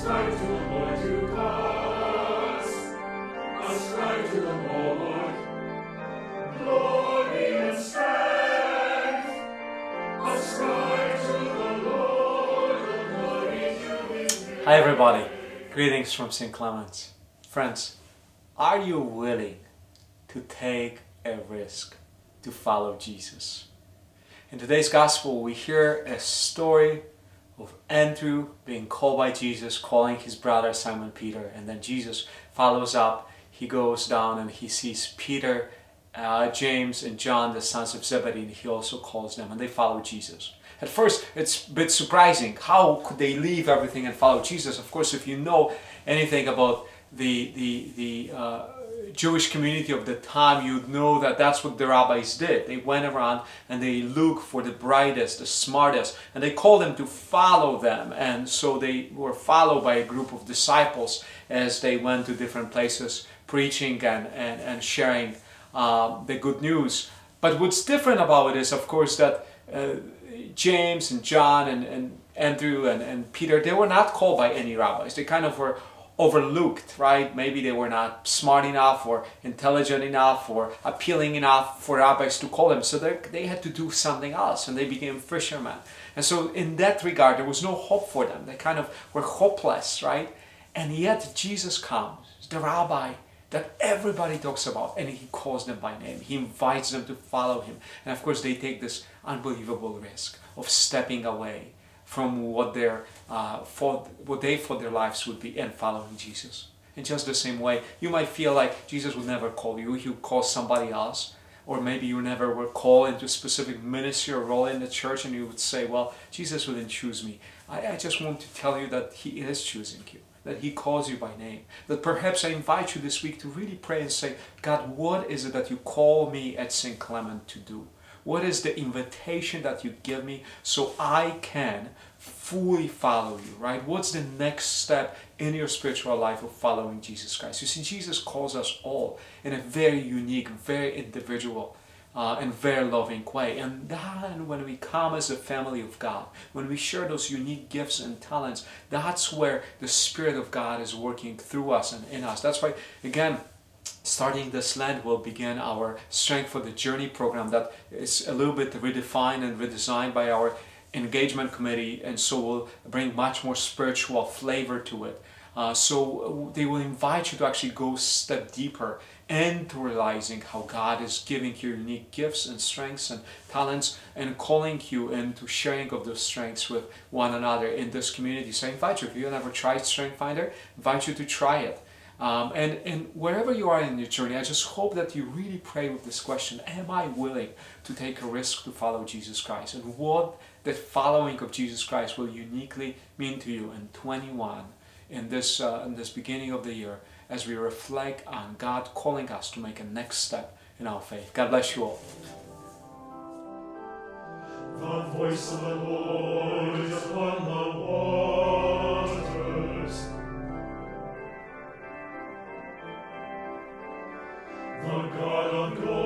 Ascribe to the Lord your cause. Ascribe to the Lord glory and strength. Ascribe to the Lord the glory to his name. Hi everybody, greetings from St. Clement. Friends, are you willing to take a risk to follow Jesus? In today's gospel we hear a story of Andrew being called by Jesus, calling his brother Simon Peter, and then Jesus follows up. He goes down and he sees Peter, James and John, the sons of Zebedee, and he also calls them and they follow Jesus. At first it's a bit surprising. How could they leave everything and follow Jesus? Of course, if you know anything about the Jewish community of the time, you'd know that that's what the rabbis did. They went around and they looked for the brightest, the smartest, and they called them to follow them. And so they were followed by a group of disciples as they went to different places preaching and sharing the good news. But what's different about it is, of course, that James and John and Andrew and Peter, they were not called by any rabbis. They kind of were overlooked, right? Maybe they were not smart enough or intelligent enough or appealing enough for rabbis to call them. So they had to do something else and they became fishermen. And so in that regard, there was no hope for them. They kind of were hopeless, right? And yet Jesus comes, the rabbi that everybody talks about, and he calls them by name. He invites them to follow him. And of course, they take this unbelievable risk of stepping away from what they thought their lives would be and following Jesus. In just the same way, you might feel like Jesus would never call you. He would call somebody else. Or maybe you never were called into a specific ministry or role in the church and you would say, well, Jesus wouldn't choose me. I just want to tell you that he is choosing you. That he calls you by name. That perhaps I invite you this week to really pray and say, God, what is it that you call me at St. Clement to do? What is the invitation that you give me so I can fully follow you, right? What's the next step in your spiritual life of following Jesus Christ? You see, Jesus calls us all in a very unique, very individual, and very loving way. And then when we come as a family of God, when we share those unique gifts and talents, that's where the Spirit of God is working through us and in us. That's why, again, starting this Lent, we'll begin our Strength for the Journey program that is a little bit redefined and redesigned by our engagement committee, and so will bring much more spiritual flavor to it. So they will invite you to actually go a step deeper into realizing how God is giving you unique gifts and strengths and talents and calling you into sharing of those strengths with one another in this community. So I invite you, if you have never tried Strength Finder, I invite you to try it. And wherever you are in your journey, I just hope that you really pray with this question: am I willing to take a risk to follow Jesus Christ? And what the following of Jesus Christ will uniquely mean to you in 21, in this beginning of the year, as we reflect on God calling us to make a next step in our faith. God bless you all. The voice of the Lord is upon the waters. The God of glory